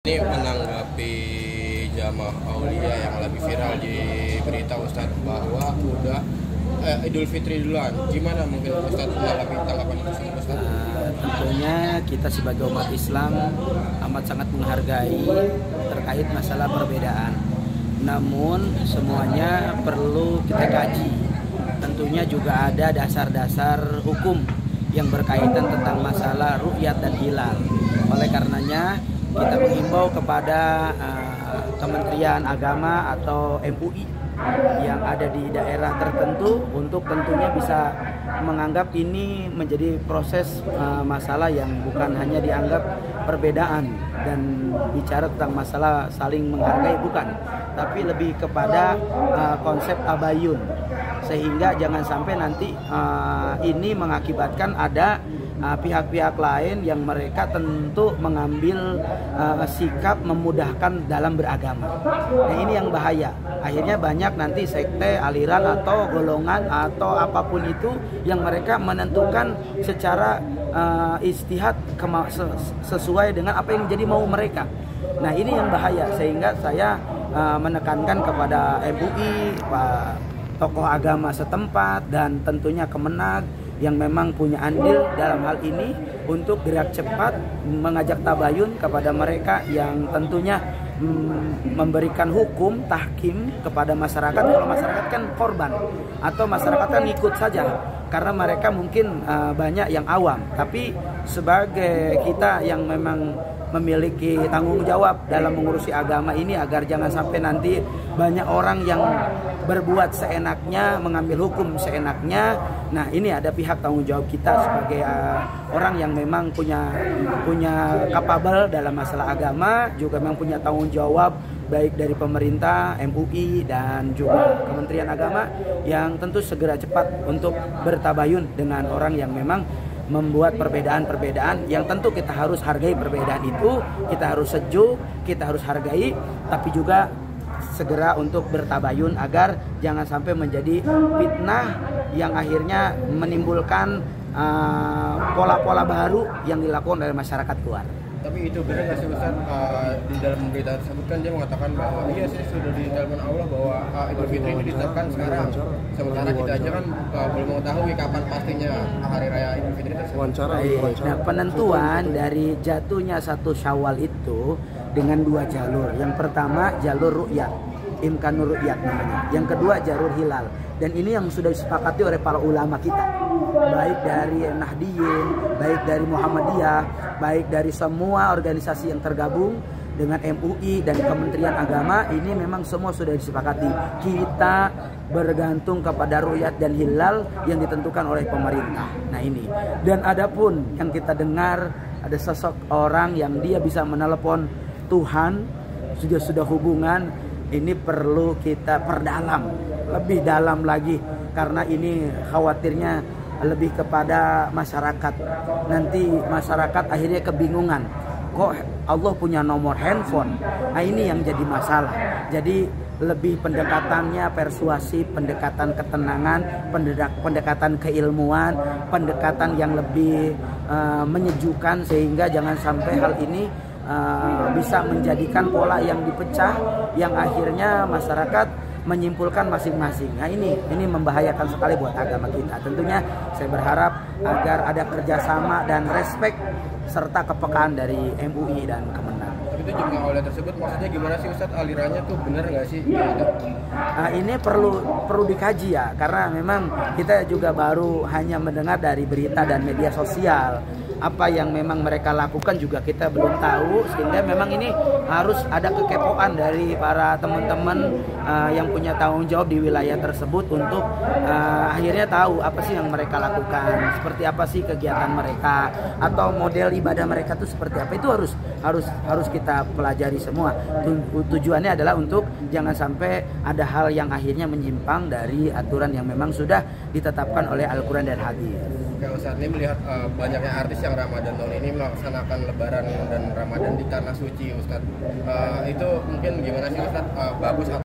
Ini menanggapi jamaah aulia yang lagi viral di berita Ustadz bahwa udah Idul Fitri duluan. Gimana mungkin Ustadz menanggapi tanggapan itu Ustadz? Tentunya kita sebagai umat Islam amat sangat menghargai terkait masalah perbedaan. Namun semuanya perlu kita kaji. Tentunya juga ada dasar-dasar hukum yang berkaitan tentang masalah ru'yat dan hilal. Oleh karenanya kita menghimbau kepada Kementerian Agama atau MUI yang ada di daerah tertentu untuk tentunya bisa menganggap ini menjadi proses masalah yang bukan hanya dianggap perbedaan dan bicara tentang masalah saling menghargai, bukan, tapi lebih kepada konsep tabayun, sehingga jangan sampai nanti ini mengakibatkan ada pihak-pihak lain yang mereka tentu mengambil sikap memudahkan dalam beragama. Nah, ini yang bahaya. Akhirnya banyak nanti sekte, aliran atau golongan atau apapun itu yang mereka menentukan secara istihad sesuai dengan apa yang menjadi mau mereka. Nah, ini yang bahaya, sehingga saya menekankan kepada MUI, Pak tokoh agama setempat, dan tentunya Kemenag yang memang punya andil dalam hal ini untuk gerak cepat mengajak tabayun kepada mereka yang tentunya memberikan hukum tahkim kepada masyarakat. Kalau masyarakat kan korban atau masyarakat kan ikut saja karena mereka mungkin banyak yang awam, tapi sebagai kita yang memang memiliki tanggung jawab dalam mengurusi agama ini agar jangan sampai nanti banyak orang yang berbuat seenaknya, mengambil hukum seenaknya. Nah, ini ada pihak tanggung jawab kita sebagai orang yang memang punya kapabel dalam masalah agama, juga memang punya tanggung jawab baik dari pemerintah, MUI, dan juga Kementerian Agama yang tentu segera cepat untuk bertabayun dengan orang yang memang membuat perbedaan-perbedaan yang tentu kita harus hargai. Perbedaan itu kita harus sejuk, kita harus hargai, tapi juga segera untuk bertabayun agar jangan sampai menjadi fitnah yang akhirnya menimbulkan pola-pola baru yang dilakukan oleh masyarakat luar. Tapi itu benar nggak sih Ustaz, di dalam berita tersebut kan dia mengatakan bahwa iya sih sudah ditentukan Allah bahwa Idul Fitri ini ditetapkan sekarang, sementara kita aja kan belum mengetahui kapan pastinya hari raya Idul Fitri tersebut. Nah, penentuan dari jatuhnya satu Syawal itu dengan dua jalur. Yang pertama jalur ru'yat, imkanur ru'yat namanya. Yang kedua jalur hilal. Dan ini yang sudah disepakati oleh para ulama kita, baik dari Nahdiyin, baik dari Muhammadiyah, baik dari semua organisasi yang tergabung dengan MUI dan Kementerian Agama. Ini memang semua sudah disepakati. Kita bergantung kepada ru'yat dan hilal yang ditentukan oleh pemerintah. Nah, ini. Dan adapun yang kita dengar ada sosok orang yang dia bisa menelepon Tuhan, sudah hubungan, ini perlu kita perdalam lebih dalam lagi, karena ini khawatirnya lebih kepada masyarakat. Nanti masyarakat akhirnya kebingungan, kok Allah punya nomor handphone. Nah, ini yang jadi masalah. Jadi lebih pendekatannya persuasif, pendekatan ketenangan, pendekatan keilmuan, pendekatan yang lebih menyejukkan, sehingga jangan sampai hal ini bisa menjadikan pola yang dipecah yang akhirnya masyarakat menyimpulkan masing-masing. Nah, ini membahayakan sekali buat agama kita. Tentunya saya berharap agar ada kerjasama dan respek serta kepekaan dari MUI dan Kemenag. Tapi itu jemaah aulia tersebut maksudnya gimana sih Ustadz, alirannya tuh benar nggak sih? Ini perlu dikaji ya, karena memang kita juga baru hanya mendengar dari berita dan media sosial. Apa yang memang mereka lakukan juga kita belum tahu, sehingga memang ini harus ada kekepoan dari para teman-teman yang punya tanggung jawab di wilayah tersebut untuk akhirnya tahu apa sih yang mereka lakukan, seperti apa sih kegiatan mereka, atau model ibadah mereka itu seperti apa. Itu harus kita pelajari semua. Tujuannya adalah untuk jangan sampai ada hal yang akhirnya menyimpang dari aturan yang memang sudah ditetapkan oleh Al-Quran dan Hadis. Kalau saat ini melihat banyaknya artis yang Ramadan tahun ini melaksanakan Lebaran dan Ramadan di tanah suci, Ustadz, itu mungkin gimana sih Ustadz, bagus